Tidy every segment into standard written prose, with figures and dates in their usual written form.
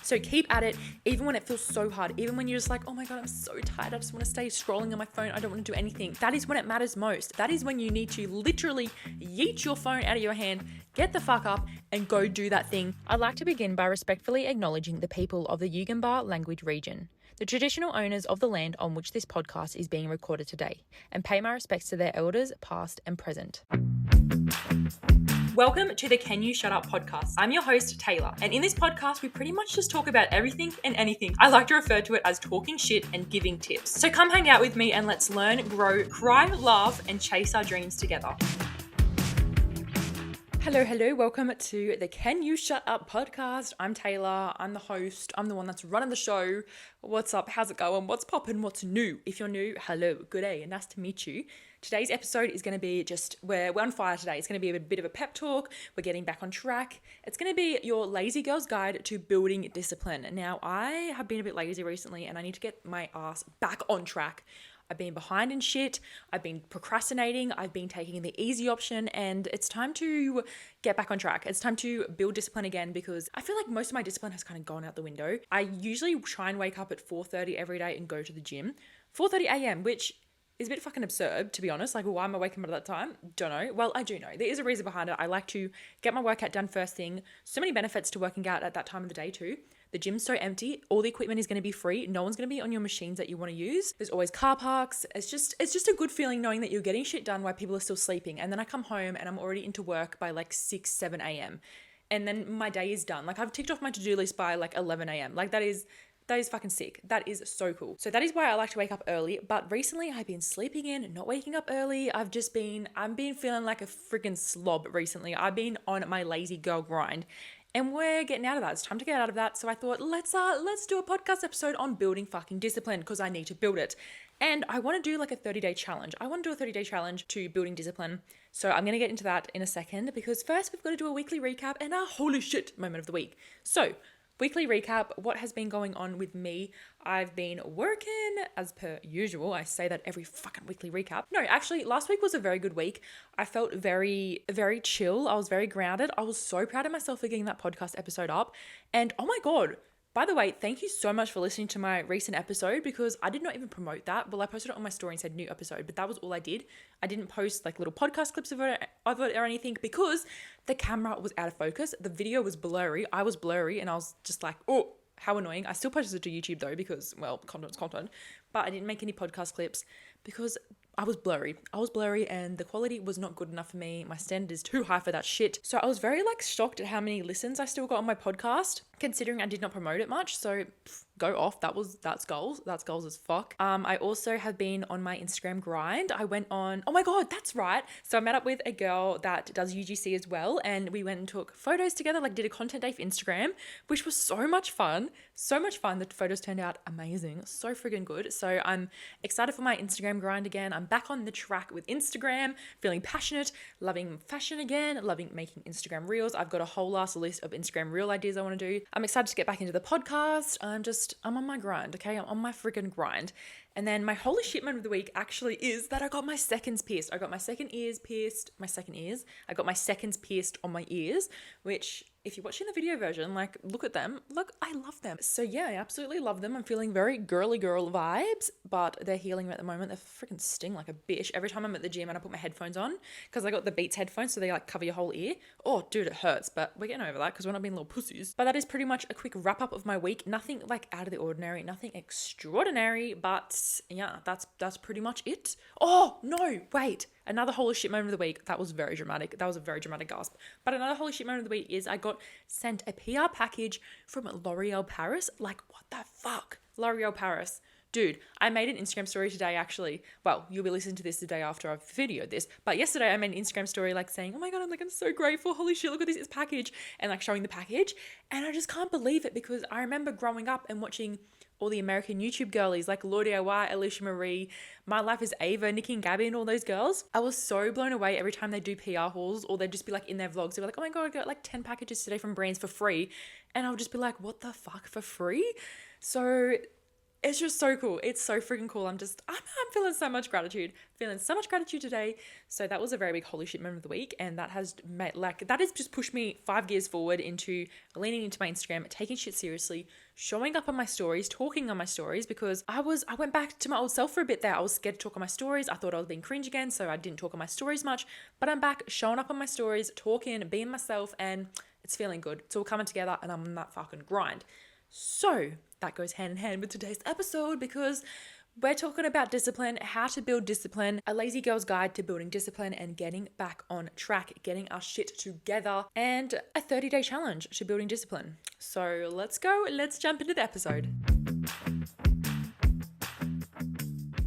So keep at it, even when it feels so hard, even when you're just like, oh my God, I'm so tired. I just want to stay scrolling on my phone. I don't want to do anything. That is when it matters most. That is when you need to literally yeet your phone out of your hand, get the fuck up and go do that thing. I'd like to begin by respectfully acknowledging the people of the Yugambeh language region, the traditional owners of the land on which this podcast is being recorded today, and pay my respects to their elders, past and present. Welcome to the Can You Shut Up podcast. I'm your host, Taylor, and in this podcast, we pretty much just talk about everything and anything. I like to refer to it as talking shit and giving tips. So come hang out with me and let's learn, grow, cry, laugh, and chase our dreams together. Hello. Welcome to the Can You Shut Up podcast. I'm Taylor. I'm the host. I'm the one that's running the show. What's up? How's it going? What's poppin'? What's new? If you're new, hello. Good day. Nice to meet you. Today's episode is going to be we're on fire today. It's going to be a bit of a pep talk. We're getting back on track. It's going to be your lazy girl's guide to building discipline. Now, I have been a bit lazy recently and I need to get my ass back on track. I've been behind in shit. I've been procrastinating. I've been taking the easy option and it's time to get back on track. It's time to build discipline again because I feel like most of my discipline has kind of gone out the window. I usually try and wake up at 4:30 every day and go to the gym. 4:30 a.m., which is a bit fucking absurd, to be honest. Like, why am I waking up at that time? Don't know. Well, I do know. There is a reason behind it. I like to get my workout done first thing. So many benefits to working out at that time of the day too. The gym's so empty. All the equipment is going to be free. No one's going to be on your machines that you want to use. There's always car parks. It's just a good feeling knowing that you're getting shit done while people are still sleeping. And then I come home and I'm already into work by like 6, 7 a.m. And then my day is done. Like, I've ticked off my to-do list by like 11 a.m. Like, that is fucking sick. That is so cool. So that is why I like to wake up early. But recently I've been sleeping in, not waking up early. I've been feeling like a freaking slob recently. I've been on my lazy girl grind. And we're getting out of that. It's time to get out of that. So I thought, let's do a podcast episode on building fucking discipline because I need to build it. And I want to do like a 30-day challenge. I want to do a 30-day challenge to building discipline. So I'm going to get into that in a second because first we've got to do a weekly recap and a holy shit moment of the week. So weekly recap, what has been going on with me? I've been working as per usual. I say that every fucking weekly recap. No, actually, last week was a very good week. I felt very, very chill. I was very grounded. I was so proud of myself for getting that podcast episode up. And oh my God, by the way, thank you so much for listening to my recent episode because I did not even promote that. Well, I posted it on my story and said new episode, but that was all I did. I didn't post like little podcast clips of it or anything because the camera was out of focus. The video was blurry. I was blurry and I was just like, oh, how annoying. I still posted it to YouTube though because, well, content's content, but I didn't make any podcast clips because I was blurry and the quality was not good enough for me. My standard is too high for that shit. So I was very shocked at how many listens I still got on my podcast, considering I did not promote it much. So go off. That's goals. That's goals as fuck. I also have been on my Instagram grind. I went on, oh my God, that's right. So I met up with a girl that does UGC as well. And we went and took photos together, did a content day for Instagram, which was so much fun. So much fun. The photos turned out amazing. So friggin' good. So I'm excited for my Instagram grind again. I'm back on the track with Instagram, feeling passionate, loving fashion again, loving making Instagram reels. I've got a whole last list of Instagram reel ideas I want to do. I'm excited to get back into the podcast. I'm on my grind, okay? I'm on my freaking grind. And then my holy shit moment of the week actually is that I got my seconds pierced. I got my seconds pierced on my ears, which if you're watching the video version, look at them. Look, I love them. So yeah, I absolutely love them. I'm feeling very girly girl vibes, but they're healing at the moment. They freaking sting like a bitch. Every time I'm at the gym and I put my headphones on, because I got the Beats headphones, so they cover your whole ear. Oh, dude, it hurts, but we're getting over that because we're not being little pussies. But that is pretty much a quick wrap up of my week. Nothing out of the ordinary, nothing extraordinary, but yeah, that's pretty much it. Oh, no, wait. Another holy shit moment of the week. That was very dramatic. That was a very dramatic gasp. But another holy shit moment of the week is I got sent a PR package from L'Oreal Paris. What the fuck? L'Oreal Paris. Dude, I made an Instagram story today actually. Well, you'll be listening to this the day after I've videoed this. But yesterday I made an Instagram story saying, oh my God, I'm so grateful. Holy shit, look at this package. And showing the package. And I just can't believe it because I remember growing up and watching all the American YouTube girlies like Laudia White, Alicia Marie, My Life is Ava, Nikki and Gabby and all those girls. I was so blown away every time they do PR hauls or they'd just be in their vlogs. They were like, oh my God, I got 10 packages today from brands for free. And I would just be like, what the fuck, for free? So it's just so cool. It's so freaking cool. I'm feeling so much gratitude, feeling so much gratitude today. So that was a very big holy shit moment of the week. And that has made, that has just pushed me 5 gears forward into leaning into my Instagram, taking shit seriously, showing up on my stories, talking on my stories, because I went back to my old self for a bit there. I was scared to talk on my stories. I thought I was being cringe again. So I didn't talk on my stories much, but I'm back showing up on my stories, talking, being myself, and it's feeling good. It's all coming together and I'm on that fucking grind. So that goes hand in hand with today's episode because we're talking about discipline, how to build discipline, a lazy girl's guide to building discipline and getting back on track, getting our shit together, and a 30-day challenge to building discipline. So let's jump into the episode.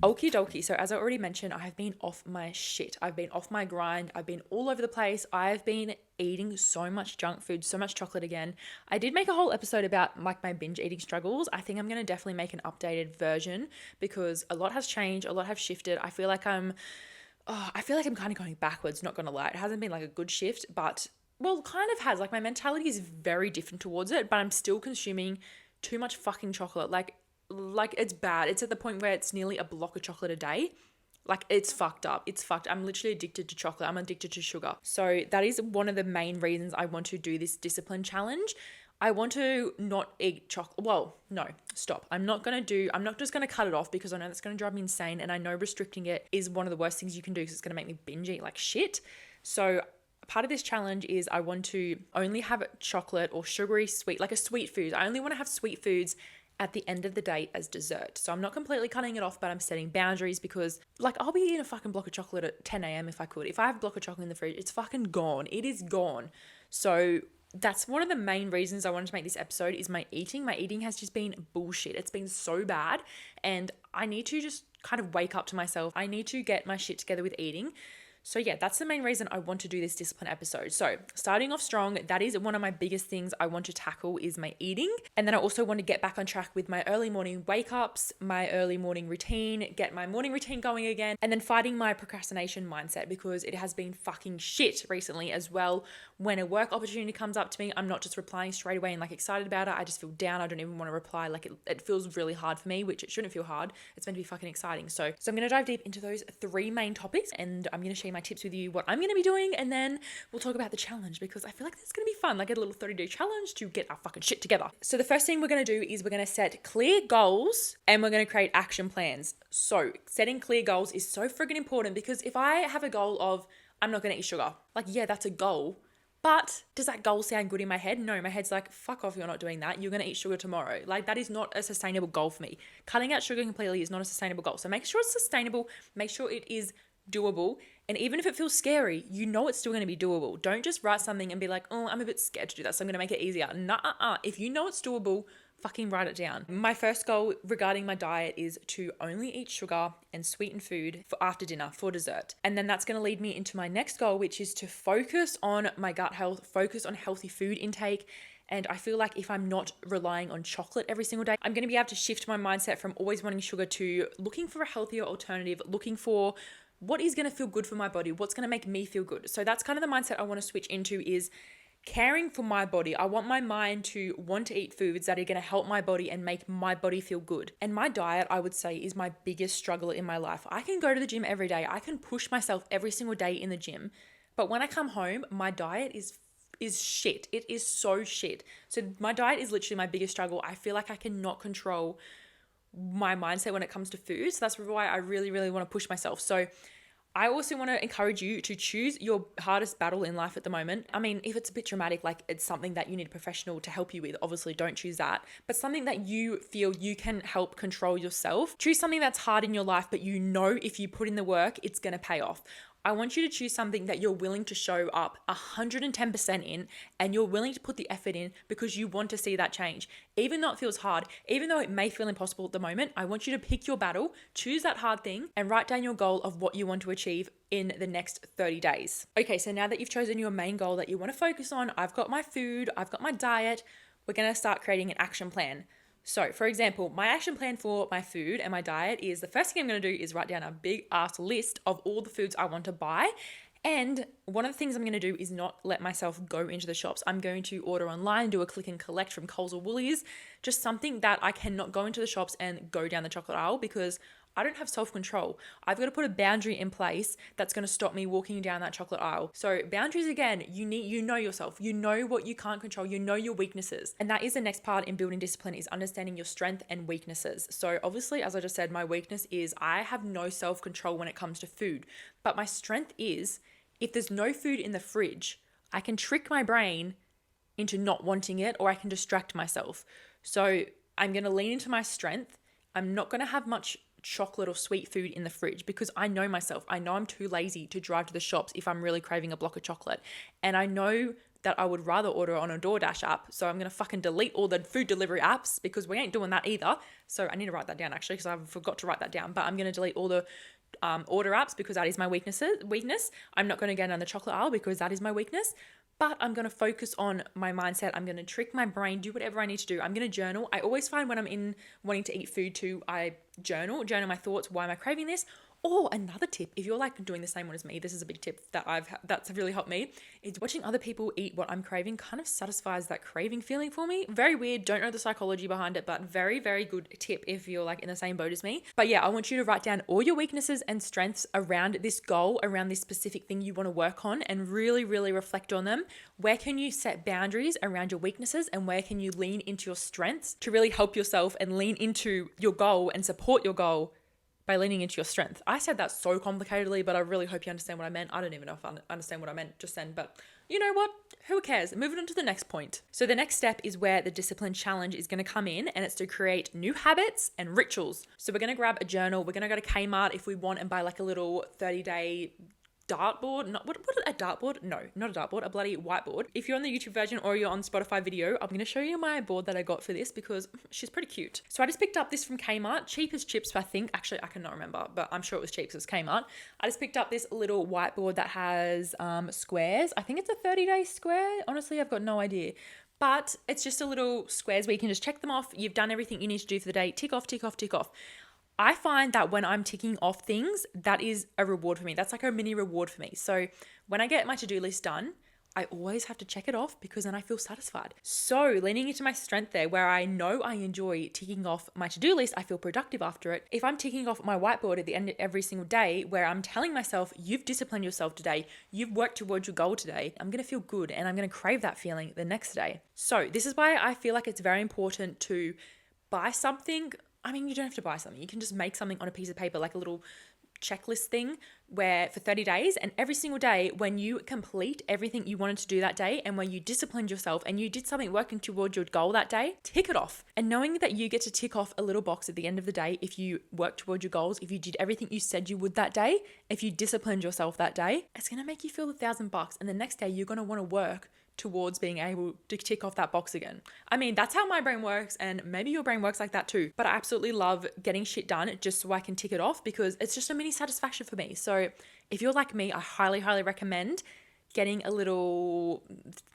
Okie dokie. So as I already mentioned, I have been off my shit. I've been off my grind. I've been all over the place. I've been eating so much junk food, so much chocolate again. I did make a whole episode about like my binge eating struggles. I think I'm going to definitely make an updated version because a lot has changed. A lot have shifted. I feel like I'm kind of going backwards, not going to lie. It hasn't been like a good shift, but well, kind of has. Like my mentality is very different towards it, but I'm still consuming too much fucking chocolate. Like it's bad. It's at the point where it's nearly a block of chocolate a day. Like it's fucked up. It's fucked. I'm literally addicted to chocolate. I'm addicted to sugar. So that is one of the main reasons I want to do this discipline challenge. I want to not eat chocolate. Well, no, stop. I'm not just going to cut it off because I know that's going to drive me insane. And I know restricting it is one of the worst things you can do because it's going to make me binge eat like shit. So part of this challenge is I want to only have chocolate or sugary sweet, like a sweet food. I only want to have sweet foods at the end of the day as dessert. So I'm not completely cutting it off, but I'm setting boundaries because like I'll be eating a fucking block of chocolate at 10 a.m. if I could. If I have a block of chocolate in the fridge, it's fucking gone. It is gone. So that's one of the main reasons I wanted to make this episode is my eating. My eating has just been bullshit. It's been so bad and I need to just kind of wake up to myself. I need to get my shit together with eating. So yeah, that's the main reason I want to do this discipline episode. So starting off strong, that is one of my biggest things I want to tackle is my eating. And then I also want to get back on track with my early morning wake ups, my early morning routine, get my morning routine going again, and then fighting my procrastination mindset because it has been fucking shit recently as well. When a work opportunity comes up to me, I'm not just replying straight away and like excited about it. I just feel down. I don't even want to reply. Like it feels really hard for me, which it shouldn't feel hard. It's meant to be fucking exciting. So I'm going to dive deep into those 3 main topics and I'm going to share my tips with you, what I'm going to be doing, and then we'll talk about the challenge because I feel like it's going to be fun, like a little 30-day challenge to get our fucking shit together. So the first thing we're going to do is we're going to set clear goals and we're going to create action plans. So setting clear goals is so friggin' important because if I have a goal of I'm not going to eat sugar, like yeah, that's a goal. But does that goal sound good in my head? No, my head's like, fuck off, you're not doing that. You're going to eat sugar tomorrow. Like that is not a sustainable goal for me. Cutting out sugar completely is not a sustainable goal. So make sure it's sustainable. Make sure it is doable. And even if it feels scary, you know it's still going to be doable. Don't just write something and be like, oh, I'm a bit scared to do that, so I'm going to make it easier. Nuh-uh. If you know it's doable, fucking write it down. My first goal regarding my diet is to only eat sugar and sweetened food for after dinner, for dessert. And then that's going to lead me into my next goal, which is to focus on my gut health, focus on healthy food intake. And I feel like if I'm not relying on chocolate every single day, I'm going to be able to shift my mindset from always wanting sugar to looking for a healthier alternative, looking for what is going to feel good for my body, what's going to make me feel good. So that's kind of the mindset I want to switch into is caring for my body. I want my mind to want to eat foods that are going to help my body and make my body feel good. And my diet, I would say, is my biggest struggle in my life. I can go to the gym every day. I can push myself every single day in the gym. But when I come home, my diet is shit. It is so shit. So my diet is literally my biggest struggle. I feel like I cannot control my mindset when it comes to food. So that's why I really, really want to push myself. So I also want to encourage you to choose your hardest battle in life at the moment. I mean, if it's a bit dramatic, like it's something that you need a professional to help you with, obviously don't choose that. But something that you feel you can help control yourself. Choose something that's hard in your life, but you know if you put in the work, it's going to pay off. I want you to choose something that you're willing to show up 110% in and you're willing to put the effort in because you want to see that change. Even though it feels hard, even though it may feel impossible at the moment, I want you to pick your battle, choose that hard thing and write down your goal of what you want to achieve in the next 30 days. Okay, so now that you've chosen your main goal that you want to focus on, I've got my food, I've got my diet, we're going to start creating an action plan. So, for example, my action plan for my food and my diet is the first thing I'm going to do is write down a big ass list of all the foods I want to buy And one of the things I'm going to do is not let myself go into the shops. I'm going to order online, do a click and collect from Coles or Woolies, just something that I cannot go into the shops and go down the chocolate aisle because I don't have self-control. I've got to put a boundary in place that's going to stop me walking down that chocolate aisle. So boundaries, again, you know yourself. You know what you can't control. You know your weaknesses. And that is the next part in building discipline, is understanding your strength and weaknesses. So obviously, as I just said, my weakness is I have no self-control when it comes to food. But my strength is, if there's no food in the fridge, I can trick my brain into not wanting it, or I can distract myself. So I'm going to lean into my strength. I'm not going to have much chocolate or sweet food in the fridge because I know myself. I know I'm too lazy to drive to the shops if I'm really craving a block of chocolate. And I know that I would rather order on a DoorDash app. So I'm going to fucking delete all the food delivery apps because we ain't doing that either. So I need to write that down actually because I forgot to write that down. But I'm going to delete all the order apps because that is my weakness. I'm not going to get on the chocolate aisle because that is my weakness. But I'm going to focus on my mindset. I'm going to trick my brain, do whatever I need to do. I'm going to journal. I always find when I'm in wanting to eat food too, I journal my thoughts. Why am I craving this? Or another tip, if you're like doing the same one as me, this is a big tip that's really helped me, is watching other people eat what I'm craving kind of satisfies that craving feeling for me. Very weird, don't know the psychology behind it, but very, very good tip if you're like in the same boat as me. But yeah, I want you to write down all your weaknesses and strengths around this goal, around this specific thing you want to work on, and really, really reflect on them. Where can you set boundaries around your weaknesses, and where can you lean into your strengths to really help yourself and lean into your goal and support your goal by leaning into your strength? I said that so complicatedly, but I really hope you understand what I meant. I don't even know if I understand what I meant just then, but you know what? Who cares? Moving on to the next point. So the next step is where the discipline challenge is going to come in, and it's to create new habits and rituals. So we're going to grab a journal. We're going to go to Kmart if we want and buy like a little 30-day dartboard. What a dartboard? No, not a dartboard, a bloody whiteboard. If you're on the YouTube version or you're on Spotify video, I'm going to show you my board that I got for this because she's pretty cute. So I just picked up this from Kmart, cheap as chips, I think. Actually, I cannot remember, but I'm sure it was cheap because it's Kmart. I just picked up this little whiteboard that has squares. I think it's a 30-day square. Honestly, I've got no idea. But it's just a little squares where you can just check them off. You've done everything you need to do for the day. Tick off, tick off, tick off. I find that when I'm ticking off things, that is a reward for me. That's like a mini reward for me. So when I get my to-do list done, I always have to check it off because then I feel satisfied. So leaning into my strength there, where I know I enjoy ticking off my to-do list, I feel productive after it. If I'm ticking off my whiteboard at the end of every single day, where I'm telling myself, you've disciplined yourself today, you've worked towards your goal today, I'm going to feel good and I'm going to crave that feeling the next day. So this is why I feel like it's very important to buy something. I mean, you don't have to buy something. You can just make something on a piece of paper, like a little checklist thing where for 30 days, and every single day when you complete everything you wanted to do that day and when you disciplined yourself and you did something working towards your goal that day, tick it off. And knowing that you get to tick off a little box at the end of the day if you worked towards your goals, if you did everything you said you would that day, if you disciplined yourself that day, it's going to make you feel $1,000. And the next day you're going to want to work towards being able to tick off that box again. I mean, that's how my brain works, and maybe your brain works like that too. But I absolutely love getting shit done just so I can tick it off because it's just a mini satisfaction for me. So if you're like me, I highly, highly recommend getting a little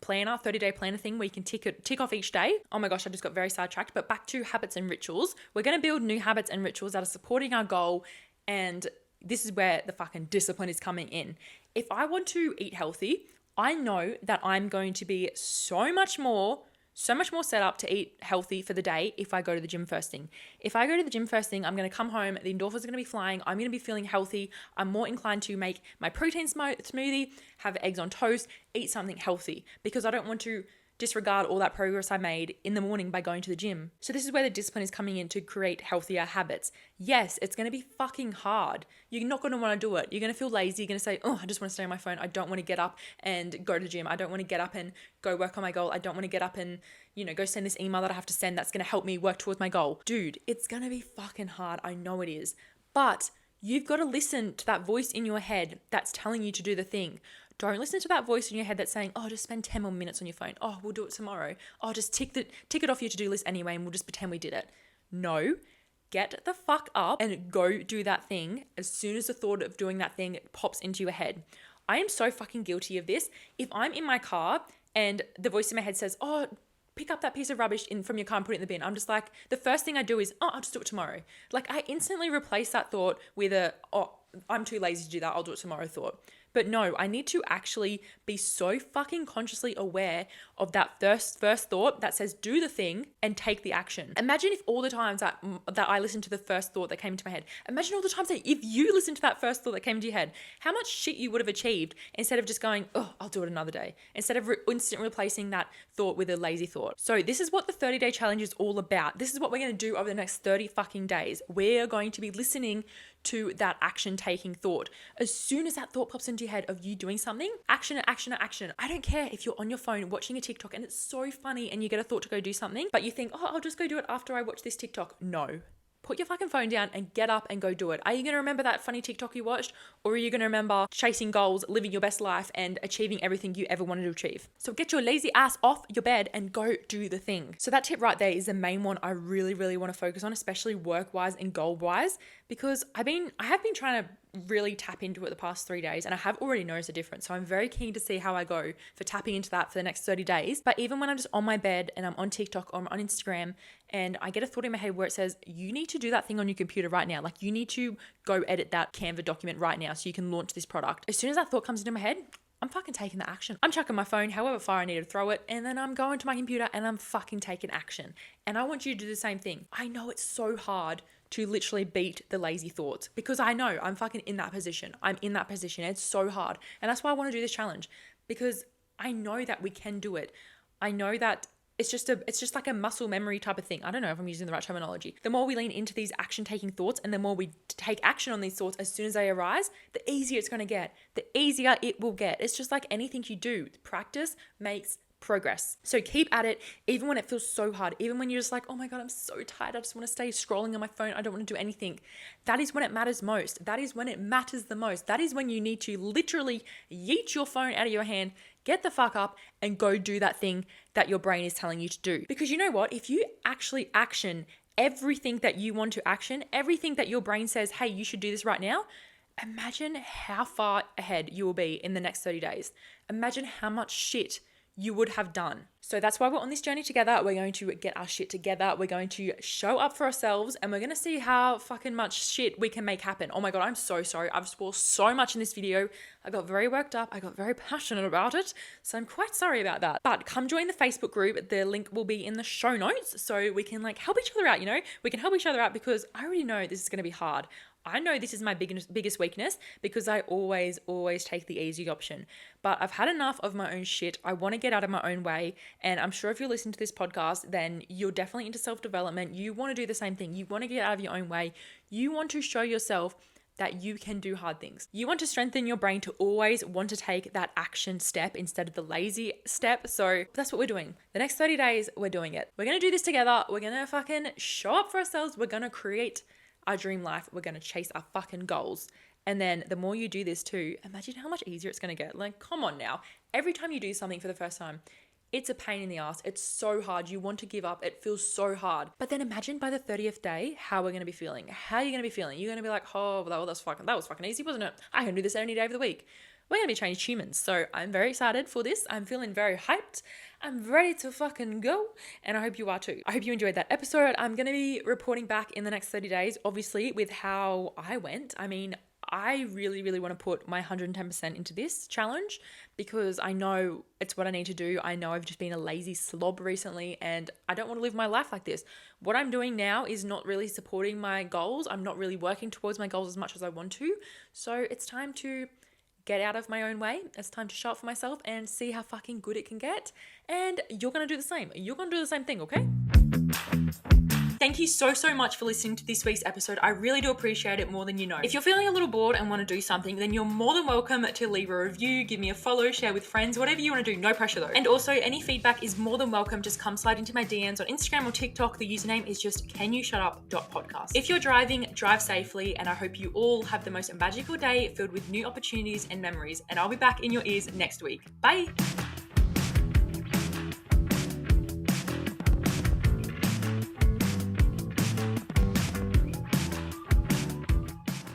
planner, 30-day planner thing where you can tick off each day. Oh my gosh, I just got very sidetracked. But back to habits and rituals. We're going to build new habits and rituals that are supporting our goal, and this is where the fucking discipline is coming in. If I want to eat healthy, I know that I'm going to be so much more set up to eat healthy for the day if I go to the gym first thing. If I go to the gym first thing, I'm going to come home, the endorphins are going to be flying, I'm going to be feeling healthy, I'm more inclined to make my protein smoothie, have eggs on toast, eat something healthy because I don't want to disregard all that progress I made in the morning by going to the gym. So this is where the discipline is coming in to create healthier habits. Yes, it's going to be fucking hard. You're not going to want to do it. You're going to feel lazy. You're going to say, oh, I just want to stay on my phone. I don't want to get up and go to the gym. I don't want to get up and go work on my goal. I don't want to get up and, go send this email that I have to send that's going to help me work towards my goal. Dude, it's going to be fucking hard. I know it is. But you've got to listen to that voice in your head that's telling you to do the thing. Don't listen to that voice in your head that's saying, oh, just spend 10 more minutes on your phone. Oh, we'll do it tomorrow. Oh, just tick it off your to-do list anyway and we'll just pretend we did it. No, get the fuck up and go do that thing as soon as the thought of doing that thing pops into your head. I am so fucking guilty of this. If I'm in my car and the voice in my head says, oh, pick up that piece of rubbish from your car and put it in the bin, I'm just like, the first thing I do is, oh, I'll just do it tomorrow. Like I instantly replace that thought with oh, I'm too lazy to do that, I'll do it tomorrow thought. But no, I need to actually be so fucking consciously aware of that first thought that says do the thing and take the action. Imagine if all the times that I listened to the first thought that came into my head, imagine all the times that if you listened to that first thought that came into your head, how much shit you would have achieved instead of just going, oh, I'll do it another day, instead of instant replacing that thought with a lazy thought. So this is what the 30-day challenge is all about. This is what we're going to do over the next 30 fucking days. We're going to be listening to that action taking thought. As soon as that thought pops into your head of you doing something, action it, action it, action it. I don't care if you're on your phone watching a TikTok and it's so funny and you get a thought to go do something, but you think, oh, I'll just go do it after I watch this TikTok. No. Put your fucking phone down and get up and go do it. Are you going to remember that funny TikTok you watched? Or are you going to remember chasing goals, living your best life, and achieving everything you ever wanted to achieve? So get your lazy ass off your bed and go do the thing. So that tip right there is the main one I really, really want to focus on, especially work-wise and goal-wise, because I have been trying to really tap into it the past 3 days, and I have already noticed a difference. So I'm very keen to see how I go for tapping into that for the next 30 days. But even when I'm just on my bed and I'm on TikTok or I'm on Instagram and I get a thought in my head where it says, you need to do that thing on your computer right now. Like you need to go edit that Canva document right now so you can launch this product. As soon as that thought comes into my head, I'm fucking taking the action. I'm chucking my phone however far I need to throw it, and then I'm going to my computer and I'm fucking taking action. And I want you to do the same thing. I know it's so hard to literally beat the lazy thoughts because I know I'm fucking in that position. I'm in that position. It's so hard. And that's why I want to do this challenge, because I know that we can do it. I know that it's just like a muscle memory type of thing. I don't know if I'm using the right terminology. The more we lean into these action taking thoughts and the more we take action on these thoughts as soon as they arise, the easier it's going to get. The easier it will get. It's just like anything you do. Practice makes progress. So keep at it, even when it feels so hard, even when you're just like, oh my God, I'm so tired. I just want to stay scrolling on my phone. I don't want to do anything. That is when it matters most. That is when it matters the most. That is when you need to literally yeet your phone out of your hand, get the fuck up and go do that thing that your brain is telling you to do. Because you know what? If you actually action everything that you want to action, everything that your brain says, hey, you should do this right now, imagine how far ahead you will be in the next 30 days. Imagine how much shit you would have done. So that's why we're on this journey together. We're going to get our shit together. We're going to show up for ourselves and we're going to see how fucking much shit we can make happen. Oh my God, I'm so sorry. I've spoiled so much in this video. I got very worked up. I got very passionate about it. So I'm quite sorry about that. But come join the Facebook group. The link will be in the show notes so we can help each other out, you know? We can help each other out because I already know this is going to be hard. I know this is my biggest weakness because I always take the easy option. But I've had enough of my own shit. I want to get out of my own way. And I'm sure if you listen to this podcast, then you're definitely into self-development. You want to do the same thing. You want to get out of your own way. You want to show yourself that you can do hard things. You want to strengthen your brain to always want to take that action step instead of the lazy step. So that's what we're doing. The next 30 days, we're doing it. We're going to do this together. We're going to fucking show up for ourselves. We're going to create our dream life. We're going to chase our fucking goals. And then the more you do this too, imagine how much easier it's going to get. Like, come on now. Every time you do something for the first time, it's a pain in the ass. It's so hard. You want to give up. It feels so hard. But then imagine by the 30th day, how we're going to be feeling. How are you going to be feeling? You're going to be like, oh, well, that was fucking easy, wasn't it? I can do this any day of the week. We're going to be changed humans. So I'm very excited for this. I'm feeling very hyped. I'm ready to fucking go. And I hope you are too. I hope you enjoyed that episode. I'm going to be reporting back in the next 30 days, obviously, with how I went. I mean, I really, really want to put my 110% into this challenge because I know it's what I need to do. I know I've just been a lazy slob recently and I don't want to live my life like this. What I'm doing now is not really supporting my goals. I'm not really working towards my goals as much as I want to. So it's time to get out of my own way. It's time to show up for myself and see how fucking good it can get. And you're going to do the same. You're going to do the same thing, okay? Thank you so much for listening to this week's episode. I really do appreciate it more than you know. If you're feeling a little bored and want to do something, then you're more than welcome to leave a review, give me a follow, share with friends, whatever you want to do. No pressure though. And also any feedback is more than welcome. Just come slide into my DMs on Instagram or TikTok. The username is just canyoushutup.podcast. If you're driving, drive safely, and I hope you all have the most magical day filled with new opportunities and memories. And I'll be back in your ears next week. Bye.